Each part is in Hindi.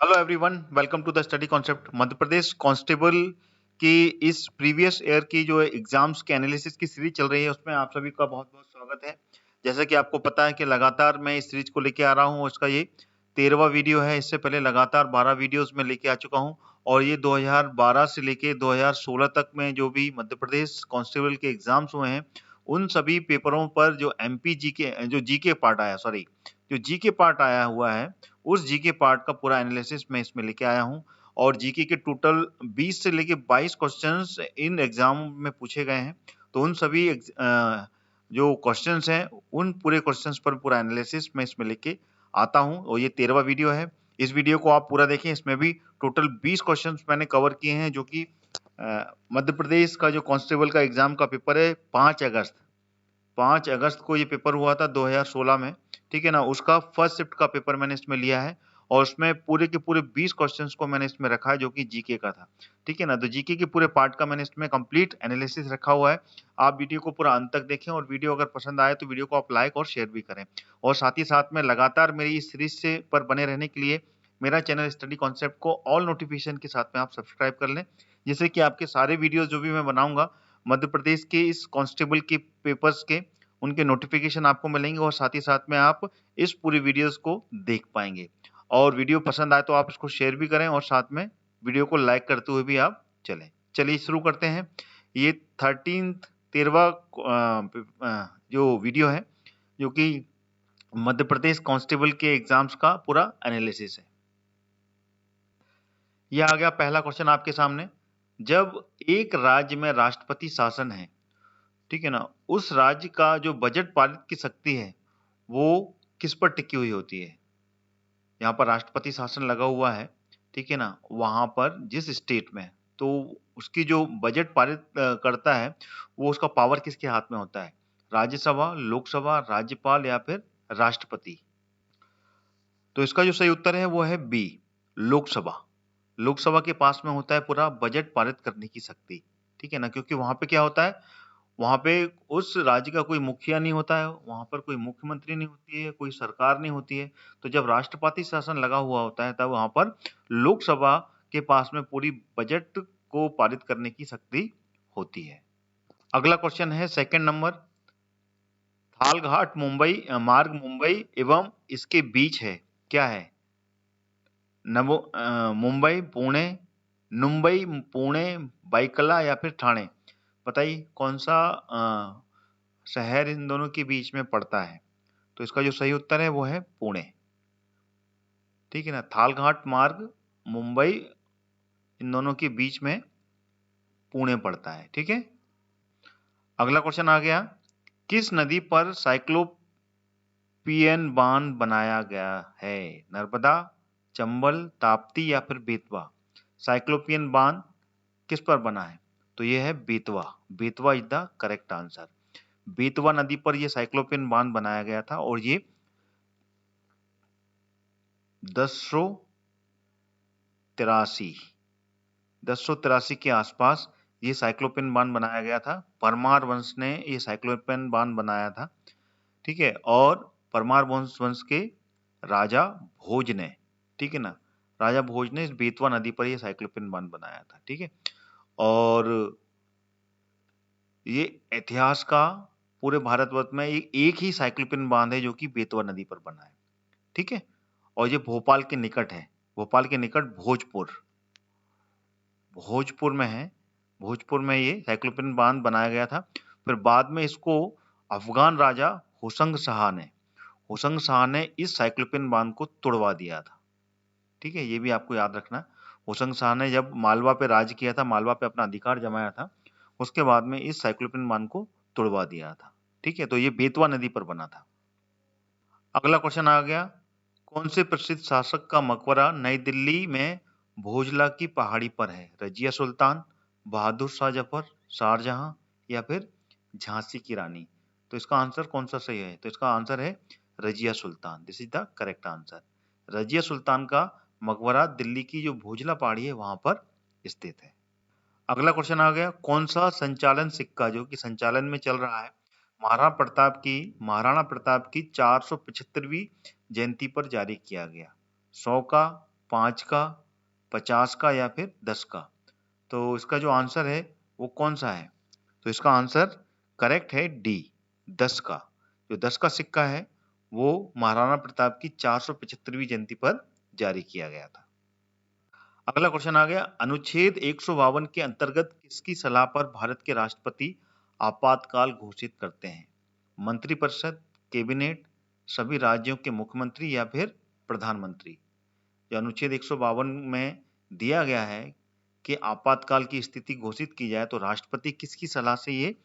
Hello everyone, welcome to the study concept. Madhya Pradesh constable की इस प्रीवियस ईयर की जो एग्जाम्स के एनालिसिस की सीरीज चल रही है उसमें आप सभी का बहुत बहुत स्वागत है। जैसा कि आपको पता है कि लगातार मैं इस सीरीज को लेके आ रहा हूँ। इसका ये 13वां वीडियो है। इससे पहले लगातार 12 वीडियोस में लेके आ चुका हूँ और ये 2012 से लेके 2016 तक में जो भी मध्य प्रदेश कांस्टेबल के एग्जाम्स हुए हैं उन सभी पेपरों पर जो एमपी जीके पार्ट आया, सॉरी, जो जीके पार्ट आया हुआ है उस जीके पार्ट का पूरा एनालिसिस मैं इसमें लेके आया हूँ। और जीके के टोटल 20 से लेके 22 क्वेश्चंस इन एग्जाम में पूछे गए हैं। तो उन सभी जो क्वेश्चंस हैं उन पूरे क्वेश्चंस पर पूरा एनालिसिस मैं इसमें लेके आता हूँ और ये 13वां वीडियो है। इस वीडियो को आप पूरा देखें। इसमें भी टोटल 20 क्वेश्चंस मैंने कवर किए हैं जो कि मध्य प्रदेश का जो कांस्टेबल का एग्जाम का पेपर है 5 अगस्त को ये पेपर हुआ था 2016 में, ठीक है ना। उसका फर्स्ट शिफ्ट का पेपर मैंने इसमें लिया है और उसमें पूरे के पूरे 20 क्वेश्चंस को मैंने इसमें रखा है जो कि जीके का था, ठीक है ना। तो जीके के पूरे पार्ट का मैंने इसमें कंप्लीट एनालिसिस रखा हुआ है। आप वीडियो को पूरा अंत तक देखें और वीडियो अगर पसंद आए तो वीडियो को आप लाइक और शेयर भी करें। और साथ ही साथ में लगातार मेरी इस सीरीज से पर बने रहने के लिए मेरा चैनल स्टडी कॉन्सेप्ट को ऑल नोटिफिकेशन के साथ में आप सब्सक्राइब कर लें, जिससे कि आपके सारे वीडियो जो भी मैं बनाऊंगा मध्य प्रदेश के इस कांस्टेबल के पेपर्स के, उनके नोटिफिकेशन आपको मिलेंगे और साथ ही साथ में आप इस पूरी वीडियोस को देख पाएंगे। और वीडियो पसंद आए तो आप इसको शेयर भी करें और साथ में वीडियो को लाइक करते हुए भी आप चलें। चलिए शुरू करते हैं। ये 13वां जो वीडियो है जो कि मध्य प्रदेश कांस्टेबल के एग्जाम्स का पूरा एनालिसिस है। यह आ गया पहला क्वेश्चन आपके सामने। जब एक राज्य में राष्ट्रपति शासन है, ठीक है ना, उस राज्य का जो बजट पारित की शक्ति है वो किस पर टिकी हुई होती है। यहाँ पर राष्ट्रपति शासन लगा हुआ है, ठीक है ना, वहां पर जिस स्टेट में, तो उसकी जो बजट पारित करता है वो उसका पावर किसके हाथ में होता है। राज्यसभा, लोकसभा, राज्यपाल या फिर राष्ट्रपति। तो इसका जो सही उत्तर है वो है बी, लोकसभा। लोकसभा के पास में होता है पूरा बजट पारित करने की शक्ति, ठीक है ना। क्योंकि वहां पे क्या होता है, वहां पे उस राज्य का कोई मुखिया नहीं होता है, वहां पर कोई मुख्यमंत्री नहीं होती है, कोई सरकार नहीं होती है। तो जब राष्ट्रपति शासन लगा हुआ होता है तब वहां पर लोकसभा के पास में पूरी बजट को पारित करने की शक्ति होती है। अगला क्वेश्चन है सेकंड नंबर। थालघाट मुंबई मार्ग मुंबई एवं इसके बीच है, क्या है। मुंबई, पुणे, मुंबई, पुणे, बाइकला या फिर ठाणे। बताइए कौन सा शहर इन दोनों के बीच में पड़ता है। तो इसका जो सही उत्तर है वो है पुणे, ठीक है ना। थालघाट मार्ग मुंबई, इन दोनों के बीच में पुणे पड़ता है, ठीक है। अगला क्वेश्चन आ गया। किस नदी पर साइक्लोपियन बांध बनाया गया है। नर्मदा, चंबल, ताप्ती या फिर बेतवा। साइक्लोपियन बांध किस पर बना है। तो ये है Betwa. Betwa is the correct answer. Betwa नदी पर यह साइक्लोपियन बांध बनाया गया था और ये 1083 के आसपास ये साइक्लोपियन बांध बनाया गया था। परमार वंश ने ये साइक्लोपियन बांध बनाया था, ठीक है। और परमार वंश के राजा भोज ने, ठीक है ना, राजा भोज ने इस बेतवा नदी पर ये साइक्लोपियन बांध बनाया था, ठीक है। और ये इतिहास का पूरे भारतवर्ष में एक ही साइक्लोपियन बांध है जो कि बेतवा नदी पर बना है, ठीक है। और ये भोपाल के निकट है। भोपाल के निकट भोजपुर में है। भोजपुर में ये साइक्लोपियन बांध बनाया गया था। फिर बाद में इसको अफगान राजा होशंग शाह ने इस साइक्लोपियन बांध को तोड़वा दिया था, ठीक है। ये भी आपको याद रखना। होशंग शाह ने जब मालवा पे राज किया था, मालवा पे अपना अधिकार जमाया था, उसके बाद में इस साइक्लोपियन बांध को तोड़वा दिया था, ठीक है। तो ये बेतवा नदी पर बना था। अगला क्वेश्चन आ गया। कौन से प्रसिद्ध शासक का मकबरा नई दिल्ली में भोजला की पहाड़ी पर है। रजिया सुल्तान, बहादुर शाह जफर, शाहजहां या फिर झांसी की रानी। तो इसका आंसर कौन सा सही है। तो इसका आंसर है Razia Sultan. This is the correct answer. Razia Sultan का मकबरा दिल्ली की जो भोजला पहाड़ी है वहां पर स्थित है। अगला क्वेश्चन आ गया। कौन सा संचालन सिक्का जो कि संचालन में चल रहा है महाराणा प्रताप की 475वीं जयंती पर जारी किया गया। 100 का, 5 का, 50 का या फिर 10 का। तो इसका जो आंसर है वो कौन सा है? तो इसका आंसर करेक्ट है डी, 10 का। जो 10 का सिक्का है वो महाराणा प्रताप की 475वीं जयंती पर जारी किया गया था। अगला क्वेश्चन आ गया, अनुच्छेद 152 के अंतर्गत किसकी सलाह पर भारत के राष्ट्रपति आपातकाल घोषित करते हैं? मंत्रिपरिषद, कैबिनेट, सभी राज्यों के मुख्यमंत्री या फिर प्रधानमंत्री? जो अनुच्छेद 152 में दिया गया है कि आपातकाल की स्थिति घोषित की जाए तो राष्ट्रपति किसकी सलाह से ये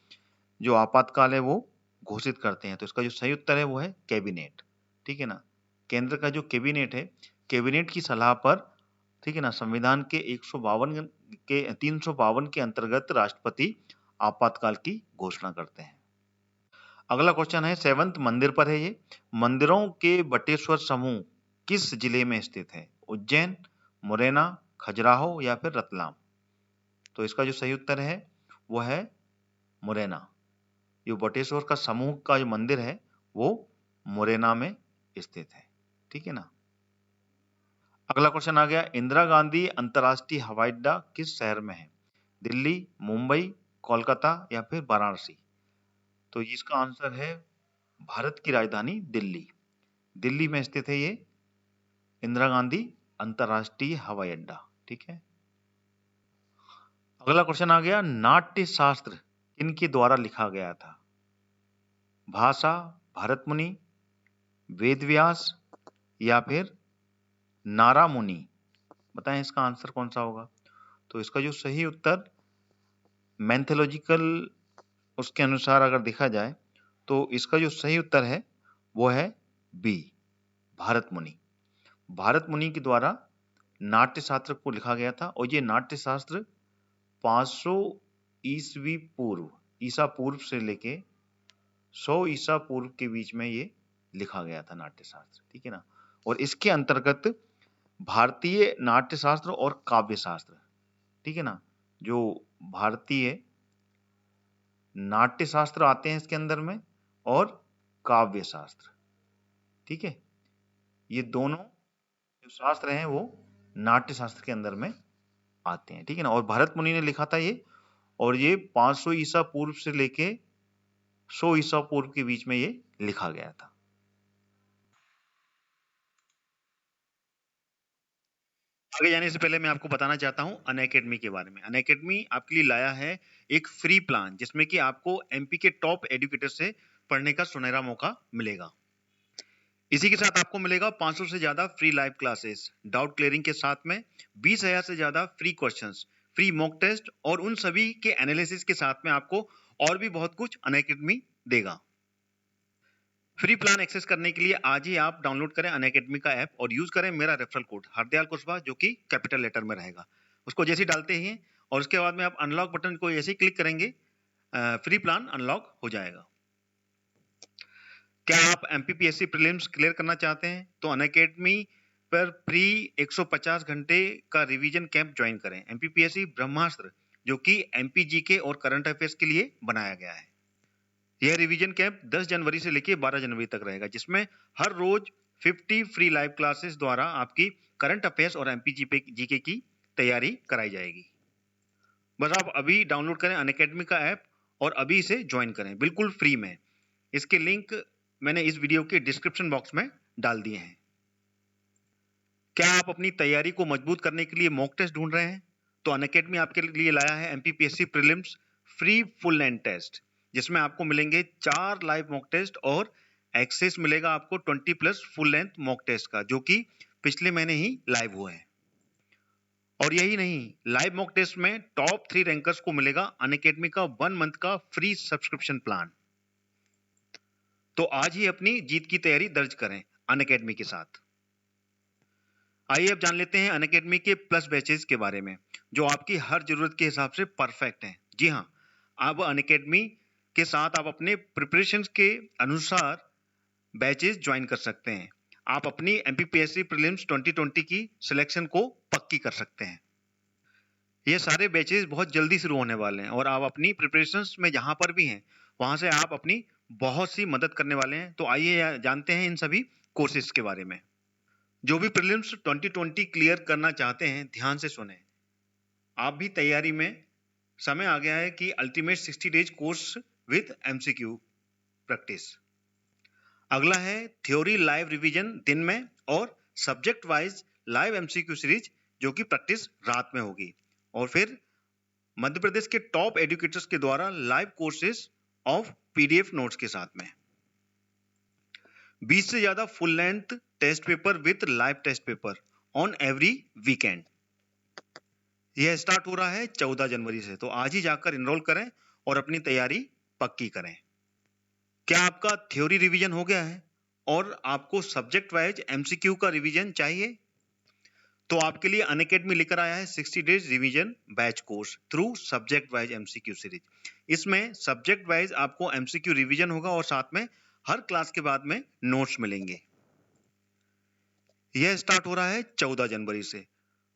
जो आपातकाल है वो घोषित करते हैं? तो इसका जो सही उत्तर है वो है कैबिनेट। ठीक है ना, केंद्र का जो कैबिनेट है, कैबिनेट की सलाह पर, ठीक है ना, संविधान के 352 के अंतर्गत राष्ट्रपति आपातकाल की घोषणा करते हैं। अगला क्वेश्चन है 7th मंदिर पर है ये, मंदिरों के बटेश्वर समूह किस जिले में स्थित है? उज्जैन, मुरैना, खजुराहो या फिर रतलाम? तो इसका जो सही उत्तर है वो है मुरैना। ये बटेश्वर का समूह का जो मंदिर है वो मुरैना में स्थित है। ठीक है ना। अगला क्वेश्चन आ गया, इंदिरा गांधी अंतर्राष्ट्रीय हवाई अड्डा किस शहर में है? दिल्ली, मुंबई, कोलकाता या फिर वाराणसी? तो इसका आंसर है भारत की राजधानी दिल्ली। दिल्ली में स्थित है ये इंदिरा गांधी अंतर्राष्ट्रीय हवाई अड्डा। ठीक है। अगला क्वेश्चन आ गया, नाट्य शास्त्र किनके द्वारा लिखा गया था? भाषा, भरत मुनि, वेदव्यास या फिर नारा मुनि? बताएं इसका आंसर कौन सा होगा? तो इसका जो सही उत्तर मैथोलॉजिकल उसके अनुसार अगर देखा जाए तो इसका जो सही उत्तर है वो है बी, भारत मुनि। भारत मुनि के द्वारा नाट्य शास्त्र को लिखा गया था और ये नाट्य शास्त्र 500 ईस्वी पूर्व, ईसा पूर्व से लेके 100 ईसा पूर्व के बीच में ये लिखा गया था नाट्य शास्त्र। ठीक है ना। और इसके अंतर्गत भारतीय नाट्य शास्त्र और काव्य शास्त्र, ठीक है ना, जो भारतीय नाट्य शास्त्र आते हैं इसके अंदर में और काव्य शास्त्र, ठीक है, ये दोनों जो शास्त्र हैं वो नाट्य शास्त्र के अंदर में आते हैं। ठीक है ना। और भरत मुनि ने लिखा था ये, और ये 500 ईसा पूर्व से लेके 100 ईसा पूर्व के बीच में ये लिखा गया था। आगे जाने से पहले मैं आपको बताना चाहता हूं अनअकैडमी के बारे में। अनअकैडमी आपके लिए लाया है एक फ्री प्लान जिसमें कि आपको एमपी के टॉप एजुकेटर से पढ़ने का सुनहरा मौका मिलेगा। इसी के साथ आपको मिलेगा 500 से ज्यादा free live classes, doubt clearing के साथ में 20,000 से ज्यादा free questions, free mock test और उन सभी के एनालिसिस के साथ में आपको और भी बहुत कुछ अनअकैडमी देगा। फ्री प्लान एक्सेस करने के लिए आज ही आप डाउनलोड करें अनअकैडमी का ऐप और यूज करें मेरा रेफरल कोड हरदयाल कुशवाहा, जो कि कैपिटल लेटर में रहेगा। उसको जैसे ही डालते ही और उसके बाद में आप अनलॉक बटन को ऐसे ही क्लिक करेंगे, फ्री प्लान अनलॉक हो जाएगा। क्या आप एमपीपीएससी प्रीलिम्स क्लियर करना चाहते हैं तो अनअकैडमी पर फ्री 150 घंटे का रिवीजन कैंप ज्वाइन करें। एमपीपीएससी ब्रह्मास्त्र, जो कि एमपीजीके और करंट अफेयर्स के लिए बनाया गया है। यह रिवीजन कैंप 10 जनवरी से लेकर 12 जनवरी तक रहेगा, जिसमें हर रोज 50 फ्री लाइव क्लासेस द्वारा आपकी करंट अफेयर्स और एमपीजीके की तैयारी कराई जाएगी। बस आप अभी डाउनलोड करें अनअकैडमी का ऐप और अभी इसे ज्वाइन करें बिल्कुल फ्री में। इसके लिंक मैंने इस वीडियो के डिस्क्रिप्शन बॉक्स में डाल दिए हैं। क्या आप अपनी तैयारी को मजबूत करने के लिए मॉक टेस्ट ढूंढ रहे हैं तो अनअकैडमी आपके लिए लाया है MPPSC prelims free full length test, जिसमें आपको मिलेंगे 4 लाइव मॉक टेस्ट और एक्सेस मिलेगा आपको 20+ फुल लेंथ मॉक टेस्ट का, जो कि पिछले महीने ही लाइव हुए हैं। और यही नहीं, लाइव मॉक टेस्ट में टॉप 3 रैंकर्स को मिलेगा अनअकैडमी का 1 मंथ का फ्री सब्सक्रिप्शन प्लान। तो आज ही अपनी जीत की तैयारी दर्ज करें अनअकैडमी के साथ। आइए अब जान लेते हैं अनअकैडमी के प्लस बैचेस के बारे में, जो आपकी हर जरूरत के हिसाब से परफेक्ट हैं। जी हाँ, अब अनअकैडमी के साथ आप अपने प्रिपरेशंस के अनुसार बैचेस ज्वाइन कर सकते हैं। आप अपनी एमपीपीएससी प्रीलिम्स 2020 की सिलेक्शन को पक्की कर सकते हैं। ये सारे बैचेस बहुत जल्दी शुरू होने वाले हैं और आप अपनी प्रिपरेशंस में जहां पर भी हैं वहां से आप अपनी बहुत सी मदद करने वाले हैं। तो आइए जानते हैं इन सभी कोर्सेज के बारे में। जो भी प्रीलिम्स 2020 क्लियर करना चाहते हैं ध्यान से सुने। आप भी तैयारी में समय आ गया है कि ultimate 60 days course with MCQ practice. अगला है थ्योरी लाइव रिवीजन दिन में और subject wise live MCQ series जो कि प्रैक्टिस रात में होगी। और फिर मध्य प्रदेश के टॉप एजुकेटर्स के द्वारा live courses of PDF notes के साथ में 20 से ज्यादा full length test paper with live test paper on every weekend. यह स्टार्ट हो रहा है 14 जनवरी से, तो आज ही जाकर एनरोल करें और अपनी तैयारी पक्की करें। क्या आपका थ्योरी रिवीजन हो गया है और आपको सब्जेक्ट वाइज एमसीक्यू का रिवीजन चाहिए? तो आपके लिए अनअकैडमी लेकर आया है 60 days revision batch course through subject wise MCQ series. इसमें सब्जेक्ट वाइज आपको एमसीक्यू रिवीजन होगा और साथ में हर क्लास के बाद में नोट्स मिलेंगे। यह स्टार्ट हो रहा है 14 जनवरी से।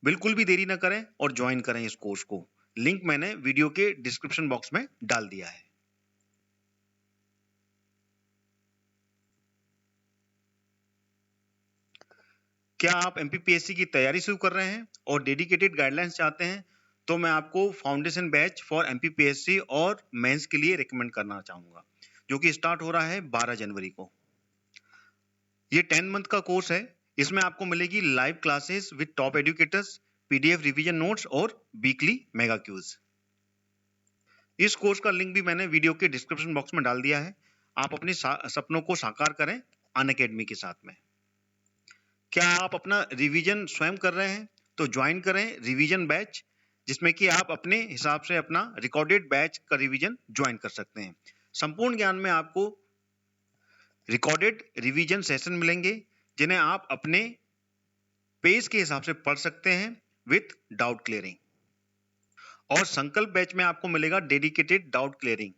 बिल्कुल भी देरी न करें और ज्वाइन करें इस कोर्स को। लिंक मैंने वीडियो के डिस्क्रिप्शन बॉक्स में डाल दिया है। क्या आप एमपीपीएससी की तैयारी शुरू कर रहे हैं और डेडिकेटेड गाइडलाइंस चाहते हैं तो मैं आपको फाउंडेशन बैच फॉर एमपीपीएससी और मेंस के लिए रिकमेंड करना चाहूंगा, जो कि स्टार्ट हो रहा है 12 जनवरी को। ये 10 मंथ का कोर्स है। इसमें आपको मिलेगी live classes with top educators, PDF revision notes और वीकली मेगा क्यूज। इस कोर्स का लिंक भी मैंने वीडियो के डिस्क्रिप्शन बॉक्स में डाल दिया है। आप अपने सपनों को साकार करें अनअकैडमी के साथ में। क्या आप अपना रिवीजन स्वयं कर रहे हैं तो ज्वाइन करें रिवीजन बैच, जिसमें कि आप अपने हिसाब से अपना रिकॉर्डेड बैच का रिवीजन ज्वाइन कर सकते हैं। संपूर्ण ज्ञान में आपको रिकॉर्डेड रिवीजन सेशन मिलेंगे जिन्हें आप अपने पेज के हिसाब से पढ़ सकते हैं विथ डाउट क्लियरिंग। और संकल्प बैच में आपको मिलेगा डेडिकेटेड डाउट क्लियरिंग।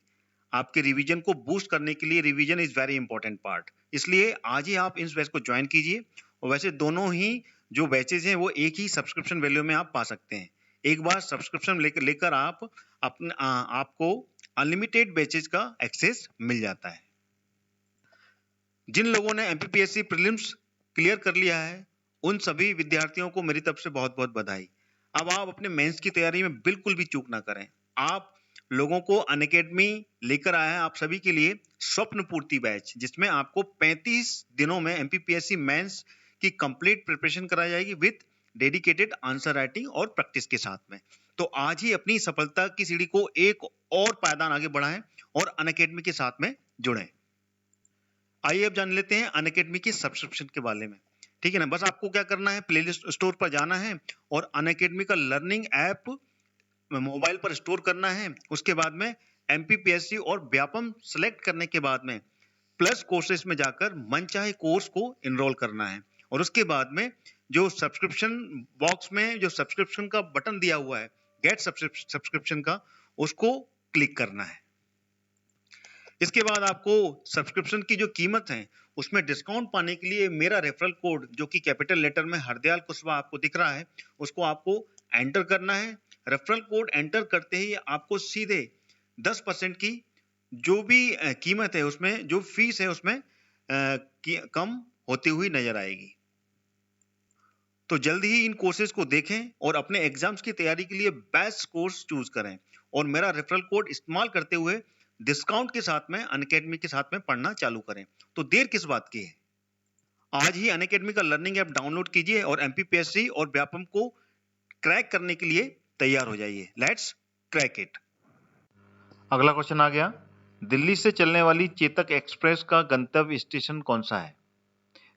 आपके रिवीजन को बूस्ट करने के लिए revision is very important part, इसलिए आज ही आप इस बैच को ज्वाइन कीजिए। और वैसे दोनों ही जो बैचेज हैं वो एक ही सब्सक्रिप्शन वैल्यू में आप पा सकते हैं। एक बार सब्सक्रिप्शन लेकर आपको अनलिमिटेड बैचेज का एक्सेस मिल जाता है। जिन लोगों ने एमपीपीएससी प्रीलिम्स क्लियर कर लिया है उन सभी विद्यार्थियों को मेरी तरफ से बहुत बहुत बधाई। अब आप अपने मेंस की तैयारी में बिल्कुल भी चूक ना करें। आप लोगों को अनअकैडमी लेकर आया है आप सभी के लिए स्वप्न पूर्ति बैच, जिसमें आपको 35 दिनों में एमपीपीएससी मेंस की कंप्लीट प्रिपरेशन कराई जाएगी विद डेडिकेटेड आंसर राइटिंग और प्रैक्टिस के साथ में। तो आज ही अपनी सफलता की सीढ़ी को एक और पायदान आगे बढ़ाएं और अनअकैडमी के साथ में जुड़ें। आइए अब जान लेते हैं अनअकैडमी के सब्सक्रिप्शन के बारे में। ठीक है ना, बस आपको क्या करना है, प्लेलिस्ट स्टोर पर जाना है और अनअकैडमी का लर्निंग ऐप मोबाइल पर स्टोर करना है। उसके बाद में एमपीपीएससी और व्यापम सेलेक्ट करने के बाद में प्लस कोर्सेज में जाकर मनचाहे कोर्स को एनरोल करना है। और उसके बाद में जो सब्सक्रिप्शन बॉक्स में जो सब्सक्रिप्शन का बटन दिया हुआ है गेट सब्सक्रिप्शन का, उसको क्लिक करना है। इसके बाद आपको सब्सक्रिप्शन की जो कीमत है उसमें डिस्काउंट पाने के लिए मेरा रेफरल कोड जो कि कैपिटल लेटर में हरदयाल कुशवाहा आपको दिख रहा है उसको आपको एंटर करना है। रेफरल कोड एंटर करते ही आपको सीधे 10% की जो भी कीमत है उसमें जो फीस है उसमें कम होती हुई नजर आएगी। तो जल्दी ही इन कोर्सेज को देखें और अपने एग्जाम्स की तैयारी के लिए बेस्ट कोर्स चूज करें और मेरा रेफरल कोड इस्तेमाल करते हुए डिस्काउंट के साथ में अनअकैडमी के साथ में पढ़ना चालू करें। तो देर किस बात की है, आज ही अनअकैडमी का लर्निंग ऐप डाउनलोड कीजिए और एमपीपीएससी और व्यापम को क्रैक करने के लिए तैयार हो जाइए। Let's crack it. अगला क्वेश्चन आ गया, दिल्ली से चलने वाली चेतक एक्सप्रेस का गंतव्य स्टेशन कौन सा है?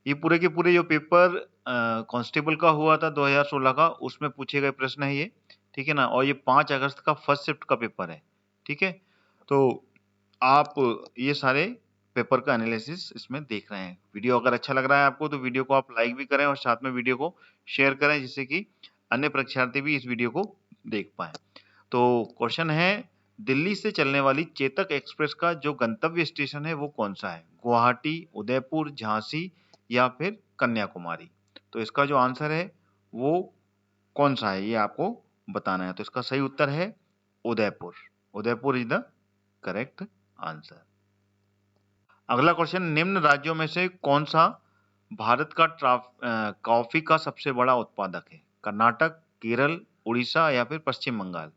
ये पूरे के पूरे जो पेपर कांस्टेबल का हुआ था 2016 का उसमें पूछे गए प्रश्न है ये, ठीक है ना। और ये 5 अगस्त का फर्स्ट शिफ्ट का पेपर है, ठीक है। तो आप ये सारे पेपर का एनालिसिस इसमें देख रहे हैं। वीडियो अगर अच्छा लग रहा है आपको तो वीडियो को आप लाइक भी करें और साथ में वीडियो को शेयर करें जिससे कि अन्य परीक्षार्थी भी इस वीडियो को देख पाए। तो क्वेश्चन है, दिल्ली से चलने वाली चेतक एक्सप्रेस का जो गंतव्य स्टेशन है वो कौन सा है? गुवाहाटी, उदयपुर, झांसी या फिर कन्याकुमारी? तो इसका जो आंसर है वो कौन सा है ये आपको बताना है। तो इसका सही उत्तर है Udaipur. Udaipur is the correct answer. अगला क्वेश्चन, निम्न राज्यों में से कौन सा भारत का कॉफी का सबसे बड़ा उत्पादक है? कर्नाटक, केरल, उड़ीसा या फिर पश्चिम बंगाल?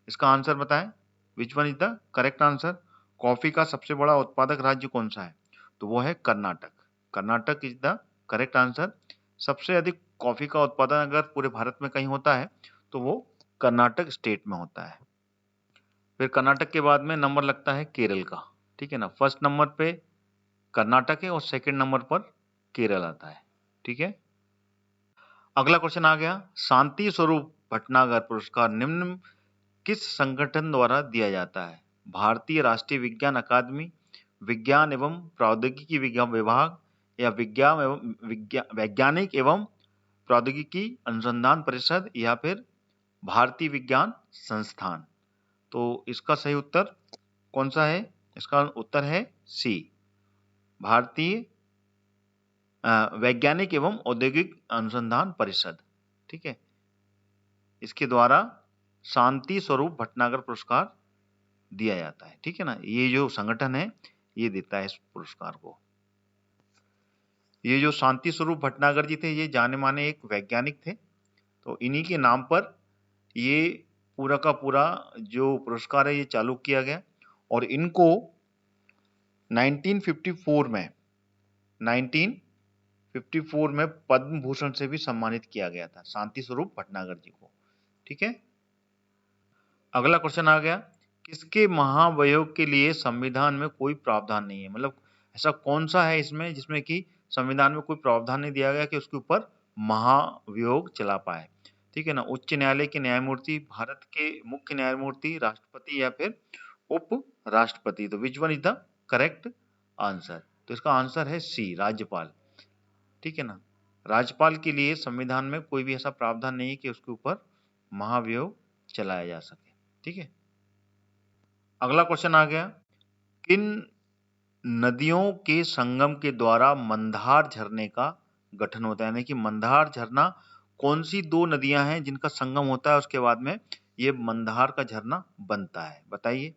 इसका आंसर बताएं। Which one is the correct answer? Coffee का सबसे बड़ा उत्पादक राज्य कौन सा है? तो वो है Karnataka. Karnataka is the correct answer. सबसे अधिक कॉफी का उत्पादन अगर पूरे भारत में कहीं होता है तो वो कर्नाटक स्टेट में होता है। फिर कर्नाटक के बाद में नंबर लगता है केरल का, ठीक है ना। फर्स्ट नंबर पे कर्नाटक है और सेकंड नंबर पर केरल आता है, ठीक है। अगला क्वेश्चन आ गया, शांति स्वरूप भटनागर पुरस्कार निम्न किस संगठन द्वारा दिया जाता है? भारतीय राष्ट्रीय विज्ञान अकादमी, विज्ञान एवं प्रौद्योगिकी विभाग या वैज्ञानिक एवं प्रौद्योगिकी अनुसंधान परिषद या फिर भारतीय विज्ञान संस्थान? तो इसका सही उत्तर कौन सा है? इसका उत्तर है सी, भारतीय वैज्ञानिक एवं औद्योगिक अनुसंधान परिषद, ठीक है। इसके द्वारा शांति स्वरूप भटनागर पुरस्कार दिया जाता है, ठीक है ना। ये जो संगठन है ये देता है इस पुरस्कार को। ये जो शांति स्वरूप भटनागर जी थे ये जाने माने एक वैज्ञानिक थे, तो इन्हीं के नाम पर ये पूरा का पूरा जो पुरस्कार है ये चालू किया गया और इनको 1954 में पद्म भूषण से भी सम्मानित किया गया था शांति स्वरूप भटनागर जी को, ठीक है। अगला क्वेश्चन आ गया, किसके महाभियोग के लिए संविधान में कोई प्रावधान नहीं है? मतलब ऐसा कौन सा है इसमें जिसमें कि संविधान में कोई प्रावधान नहीं दिया गया कि उसके ऊपर महाभियोग चला पाए, ठीक है ना। उच्च न्यायालय के न्यायमूर्ति, भारत के मुख्य न्यायमूर्ति, राष्ट्रपति या फिर उप राष्ट्रपति? तो which one is the correct answer? तो इसका आंसर है सी, राज्यपाल, ठीक है ना। राज्यपाल के लिए संविधान में कोई भी ऐसा प्रावधान नहीं है कि उसके ऊपर महाभियोग चलाया जा सके, ठीक है। अगला क्वेश्चन आ गया, किन नदियों के संगम के द्वारा मंदार झरने का गठन होता है? यानी कि मंदार झरना कौन सी दो नदियां हैं जिनका संगम होता है उसके बाद में ये मंदार का झरना बनता है? बताइए।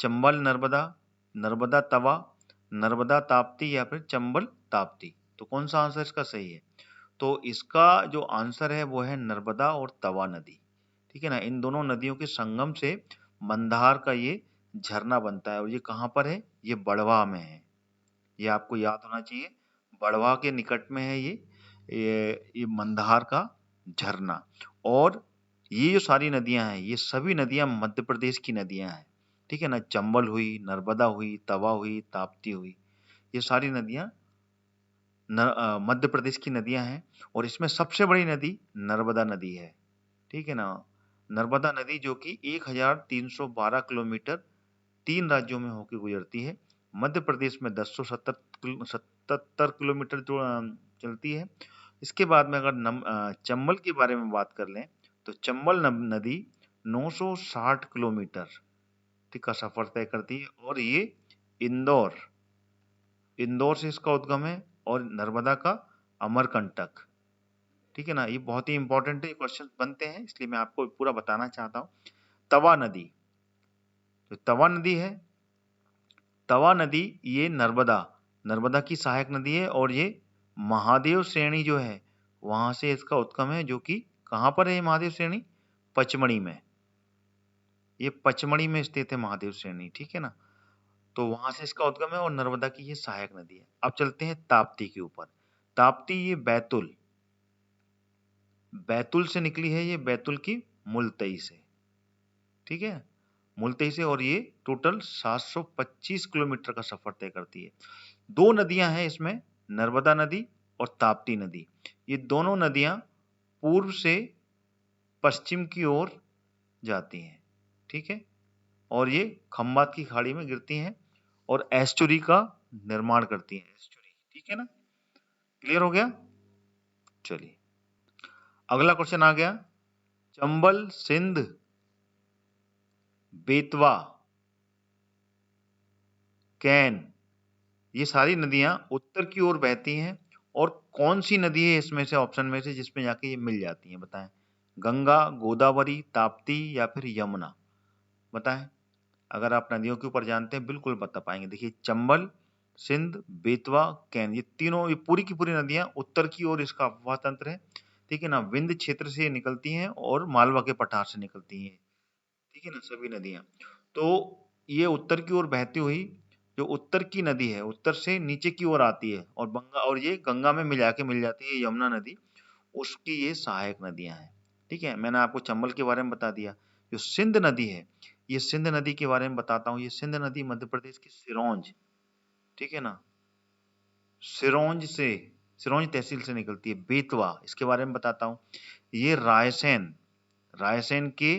चंबल नर्मदा, नर्मदा तवा, नर्मदा ताप्ती या फिर चंबल ताप्ती? तो कौन सा आंसर इसका सही है? तो इसका जो आंसर है वो है नर्मदा और तवा नदी, ठीक है ना। इन दोनों नदियों के संगम से मंदार का ये झरना बनता है और ये कहाँ पर है? ये बड़वा में है, ये आपको याद होना चाहिए। बड़वा के निकट में है ये मंदार का झरना। और ये जो सारी नदियां हैं ये सभी नदियां मध्य प्रदेश की नदियां हैं, ठीक है ना। चंबल हुई, नर्मदा हुई, तवा हुई, ताप्ती हुई, ये सारी नदियां मध्य प्रदेश की नदियां हैं और इसमें सबसे बड़ी नदी नर्मदा नदी है, ठीक है ना। नर्मदा नदी जो कि 1312 किलोमीटर 3 राज्यों में होकर गुजरती है। मध्य प्रदेश में 1077 किलोमीटर जो चलती है। इसके बाद में अगर चंबल के बारे में बात कर लें तो चंबल नदी 960 किलोमीटर का सफर तय करती है और ये इंदौर से इसका उद्गम है और नर्मदा का अमरकंटक, ठीक है ना। ये बहुत ही इंपॉर्टेंट है, क्वेश्चन बनते हैं इसलिए मैं आपको पूरा बताना चाहता हूँ। तवा नदी, तो तवा नदी है, तवा नदी ये नर्मदा की सहायक नदी है और ये महादेव श्रेणी जो है वहां से इसका उद्गम है, जो कि कहां पर है ये महादेव श्रेणी? पचमढ़ी में, ये पचमढ़ी में स्थित है महादेव श्रेणी, ठीक है ना। तो वहां से इसका उद्गम है और नर्मदा की ये सहायक नदी है। अब चलते हैं ताप्ती के ऊपर। ताप्ती ये बैतुल से निकली है, ये बैतुल की मुलतई से, ठीक है, मुलतई से, और ये टोटल 725 किलोमीटर का सफर तय करती है। दो नदियां हैं इसमें, नर्मदा नदी और ताप्ती नदी। ये दोनों नदियां पूर्व से पश्चिम की ओर जाती हैं, ठीक है, और ये खंबात की खाड़ी में गिरती हैं और एस्चुरी का निर्माण करती हैं, एस्चुरी, ठीक है ना। क्लियर हो गया? चलिए अगला क्वेश्चन आ गया, चंबल, सिंध, बेतवा, कैन, ये सारी नदियां उत्तर की ओर बहती हैं और कौन सी नदी है इसमें से ऑप्शन में से जिसमें जाके ये मिल जाती हैं? बताएं। गंगा, गोदावरी, ताप्ती या फिर यमुना? बताएं। अगर आप नदियों के ऊपर जानते हैं बिल्कुल बता पाएंगे। देखिए, चंबल सिंध, बेतवा, कैन, ये तीनों, ये पूरी की पूरी नदियां उत्तर की ओर इसका अफवाह तंत्र है, ठीक है ना। विंध्य क्षेत्र से निकलती हैं और मालवा के पठार से निकलती हैं, ठीक है ना, सभी नदियां। तो ये उत्तर की ओर बहती हुई जो उत्तर की नदी है, उत्तर से नीचे की ओर आती है और ये गंगा में मिल जाती है, यमुना नदी, उसकी ये सहायक नदियां हैं, ठीक है। मैंने आपको चंबल के बारे में बता दिया। जो सिंध नदी है, ये सिंध नदी के बारे में बताता हूँ। ये सिंध नदी मध्य प्रदेश की सिरोंज, ठीक है ना, सिरोंज तहसील से निकलती है। बेतवा, इसके बारे में बताता हूँ। ये रायसेन के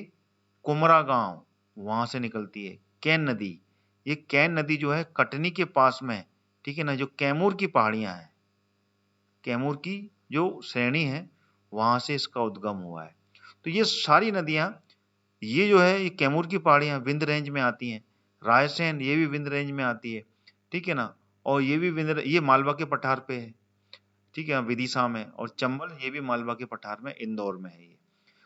कुमरा गांव, वहां से निकलती है। कैन नदी, ये कैन नदी जो है कटनी के पास में है, ठीक है ना, जो कैमूर की पहाड़ियां हैं, कैमूर की जो श्रेणी है, वहां से इसका उद्गम हुआ है। तो ये सारी नदियां, ये जो है ये कैमूर की पहाड़ियां विंध्य रेंज में आती हैं। रायसेन, ये भी विंध्य रेंज में आती है, ठीक है ना। और ये भी ये मालवा के पठार पे है, ठीक है, विदिशा में। और चंबल, ये भी मालवा के पठार में, इंदौर में है ये।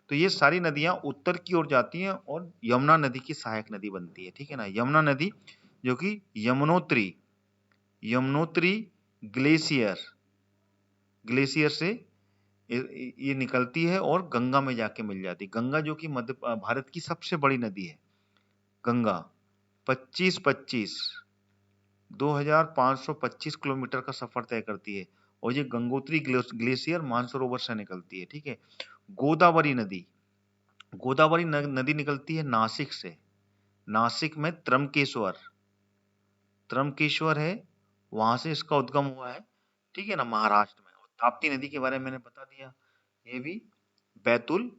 तो ये सारी नदियां उत्तर की ओर जाती हैं और यमुना नदी की सहायक नदी बनती है, ठीक है ना। यमुना नदी जो कि यमुनोत्री ग्लेशियर से ये निकलती है और गंगा में जाके मिल जाती है। गंगा जो कि मध्य भारत की सबसे बड़ी नदी है। गंगा 2525 किलोमीटर का सफर तय करती है और ये गंगोत्री ग्लेशियर मानसरोवर से निकलती है, ठीक है। गोदावरी नदी निकलती है नासिक से। नासिक में त्रमकेश्वर है, वहां से इसका उद्गम हुआ है, ठीक है ना, महाराष्ट्र में। और ताप्ती नदी के बारे में मैंने बता दिया, ये भी बैतूल,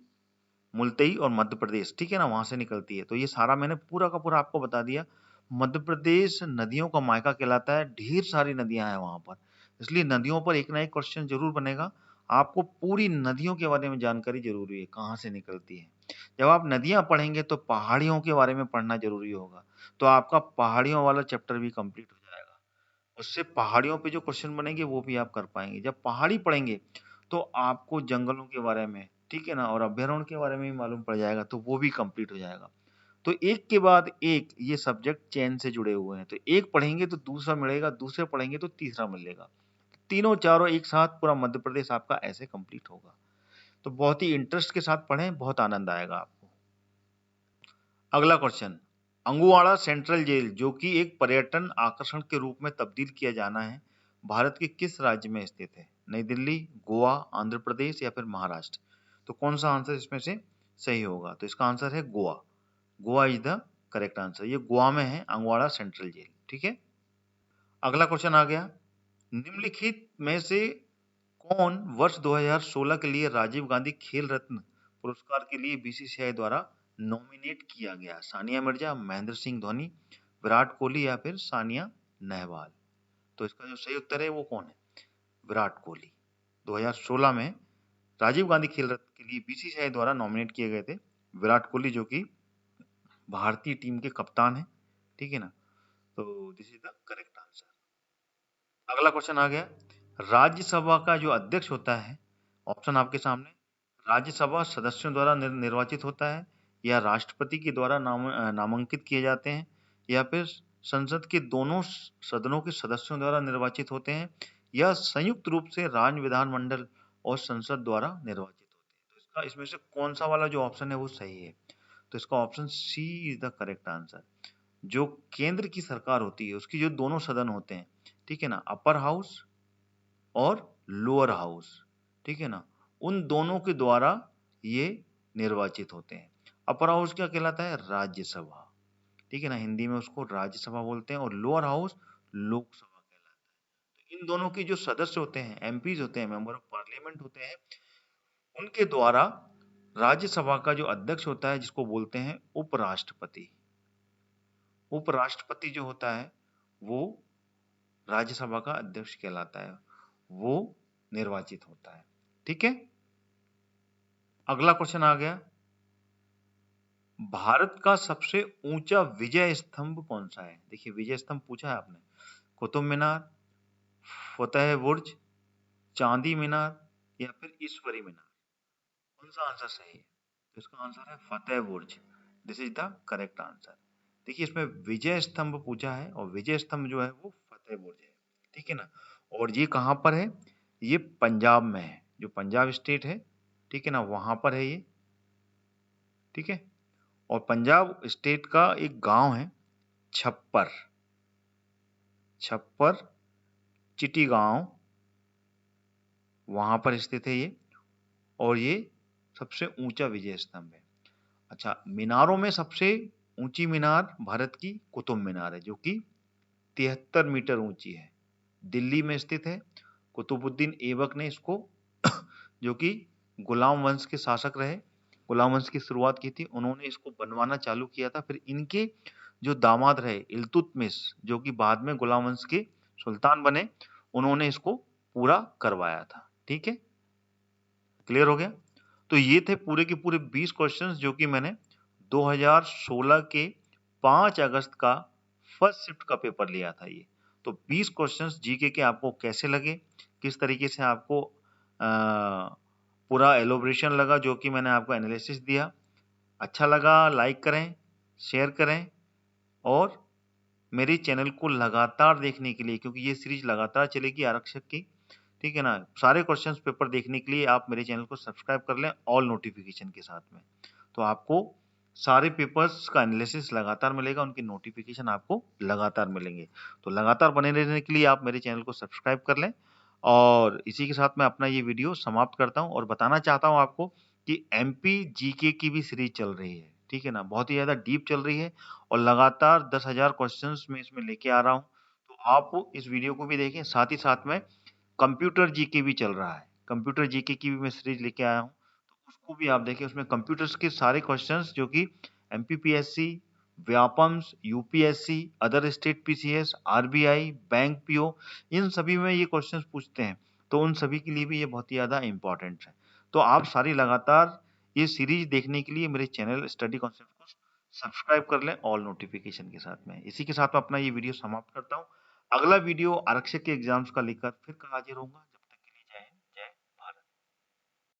मुल्तई और मध्य प्रदेश, ठीक है ना, वहां से निकलती है। तो ये सारा मैंने पूरा का पूरा आपको बता दिया। मध्य प्रदेश नदियों का मायका कहलाता है, ढेर सारी नदियां हैं वहां पर, इसलिए नदियों पर एक ना एक क्वेश्चन जरूर बनेगा। आपको पूरी नदियों के बारे में जानकारी जरूरी है, कहाँ से निकलती है। जब आप नदियां पढ़ेंगे तो पहाड़ियों के बारे में पढ़ना जरूरी होगा, तो आपका पहाड़ियों वाला चैप्टर भी कंप्लीट हो जाएगा। उससे पहाड़ियों पे जो क्वेश्चन बनेंगे वो भी आप कर पाएंगे। जब पहाड़ी पढ़ेंगे तो आपको जंगलों के बारे में, ठीक है ना, और अभ्यारण्य के बारे में भी मालूम पड़ जाएगा, तो वो भी कंप्लीट हो जाएगा। तो एक के बाद एक ये सब्जेक्ट चेन से जुड़े हुए हैं, तो एक पढ़ेंगे तो दूसरा मिलेगा, दूसरे पढ़ेंगे तो तीसरा मिलेगा। तीनों चारों एक साथ पूरा मध्य प्रदेश आपका ऐसे कंप्लीट होगा। तो बहुत ही इंटरेस्ट के साथ पढ़ें, बहुत आनंद आएगा आपको। अगला क्वेश्चन, अंगुवाड़ा सेंट्रल जेल जो कि एक पर्यटन आकर्षण के रूप में तब्दील किया जाना है, भारत के किस राज्य में स्थित है? नई दिल्ली, गोवा, आंध्र प्रदेश या फिर महाराष्ट्र? तो कौन सा आंसर इसमें से सही होगा? तो इसका आंसर है Goa. Goa is the correct answer. ये गोवा में है अंगवाड़ा सेंट्रल जेल, ठीक है। अगला क्वेश्चन आ गया, निम्नलिखित में से कौन वर्ष 2016 के लिए राजीव गांधी खेल रत्न पुरस्कार के लिए बीसीसीआई द्वारा नॉमिनेट किया गया? सानिया मिर्जा, महेंद्र सिंह धोनी, विराट कोहली या फिर सानिया नेहवाल? तो इसका जो सही उत्तर है वो कौन है? विराट कोहली। 2016 में राजीव गांधी खेल रत्न के लिए बीसीसीआई द्वारा नॉमिनेट किए गए थे विराट कोहली, जो कि भारतीय टीम के कप्तान है, ठीक है ना। तो this is the correct answer. अगला क्वेश्चन आ गया, राज्यसभा का जो अध्यक्ष होता है, ऑप्शन आपके सामने, राज्यसभा सदस्यों द्वारा निर्वाचित होता है, या राष्ट्रपति के द्वारा नामांकित किए जाते हैं, या फिर संसद के दोनों सदनों के सदस्यों द्वारा निर्वाचित होते हैं, या संयुक्त रूप से राज्य विधानमंडल और संसद द्वारा निर्वाचित होते हैं? तो इसका इसमें से कौन सा वाला जो ऑप्शन है वो सही है? तो इसका option C is the correct answer. जो केंद्र की सरकार होती है उसकी जो दोनों सदन होते हैं, ठीक है ना, अपर हाउस और लोअर हाउस, ठीक है ना, उन दोनों के द्वारा ये निर्वाचित होते हैं। अपर हाउस क्या कहलाता है? राज्यसभा, ठीक है ना, हिंदी में उसको राज्यसभा बोलते हैं। और लोअर हाउस लोकसभा कहलाता है। तो इन दोनों के जो सदस्य होते हैं, एमपीज होते हैं, मेंबर ऑफ पार्लियामेंट होते हैं, उनके द्वारा राज्यसभा का जो अध्यक्ष होता है, जिसको बोलते हैं उपराष्ट्रपति, उपराष्ट्रपति जो होता है वो राज्यसभा का अध्यक्ष कहलाता है, वो निर्वाचित होता है, ठीक है। अगला क्वेश्चन आ गया, भारत का सबसे ऊंचा विजय स्तंभ कौन सा है? देखिए विजय स्तंभ पूछा है आपने, कुतुब मीनार, फतेह बुर्ज, चांदी मीनार या फिर ईश्वरी मीनार? कौन सा आंसर सही है? तो इसका आंसर है Fateh Burj. This is the correct answer. देखिए इसमें विजय स्तंभ पूछा है और विजय स्तंभ जो है वो फतेहपुर जय, ठीक है ना। और ये कहाँ पर है, ये पंजाब में है, जो पंजाब स्टेट है, ठीक है ना, वहां पर है ये, ठीक है। और पंजाब स्टेट का एक गांव है छप्पर, छप्पर चिटी गांव, वहां पर स्थित है ये। और ये सबसे ऊंचा विजय स्तंभ है। अच्छा, मीनारों में सबसे ऊंची मीनार भारत की कुतुब मीनार है, जो कि 73 मीटर ऊंची है, दिल्ली में स्थित है। कुतुबुद्दीन ऐबक ने इसको जो कि गुलाम वंश के शासक रहे, गुलाम वंश की शुरुआत की थी, उन्होंने इसको बनवाना चालू किया था। फिर इनके जो दामाद रहे इल्तुतमिश, जो कि बाद में गुलाम वंश के सुल्तान बने, उन्होंने इसको पूरा करवाया था। ठीक है, क्लियर हो गया। तो ये थे पूरे के पूरे 20 क्वेश्चंस जो कि मैंने 2016 के 5 अगस्त का फर्स्ट शिफ्ट का पेपर लिया था ये। तो 20 क्वेश्चंस जीके के आपको कैसे लगे, किस तरीके से आपको पूरा एलोब्रेशन लगा जो कि मैंने आपको एनालिसिस दिया, अच्छा लगा लाइक करें, शेयर करें, और मेरे चैनल को लगातार देखने के लिए, क्योंकि ये सीरीज लगातार चलेगी आरक्षक की, ठीक है ना, सारे क्वेश्चंस पेपर देखने के लिए आप मेरे चैनल को सब्सक्राइब कर लें ऑल नोटिफिकेशन के साथ में। तो आपको सारे पेपर्स का एनालिसिस लगातार मिलेगा, उनकी नोटिफिकेशन आपको लगातार मिलेंगे। तो लगातार बने रहने के लिए आप मेरे चैनल को सब्सक्राइब कर लें। और इसी के साथ मैं अपना ये वीडियो समाप्त करता हूँ और बताना चाहता हूँ आपको कि एमपी जीके की भी सीरीज चल रही है, ठीक है ना, बहुत ही ज्यादा डीप चल रही है और लगातार 10,000 क्वेश्चंस में इसमें लेके आ रहा हूँ। तो आप इस वीडियो को भी देखें, साथ ही साथ में कंप्यूटर जीके भी चल रहा है, कंप्यूटर जीके की भी मैं सीरीज लेके आया हूँ, तो उसको भी आप देखें। उसमें कंप्यूटर्स के सारे क्वेश्चंस जो कि MPPSC, Vyapams, UPSC, other state PCS, RBI, bank PO, इन सभी में ये क्वेश्चंस पूछते हैं। तो उन सभी के लिए भी ये बहुत ही ज्यादा इंपॉर्टेंट है। तो आप सारी लगातार ये सीरीज देखने के लिए मेरे चैनल स्टडी कॉन्सेप्ट को सब्सक्राइब कर लें ऑल नोटिफिकेशन के साथ में। इसी के साथ मैं अपना ये वीडियो समाप्त करता हूँ। अगला वीडियो आरक्षक के एग्जाम्स का लेकर फिर हाजिर होऊंगा।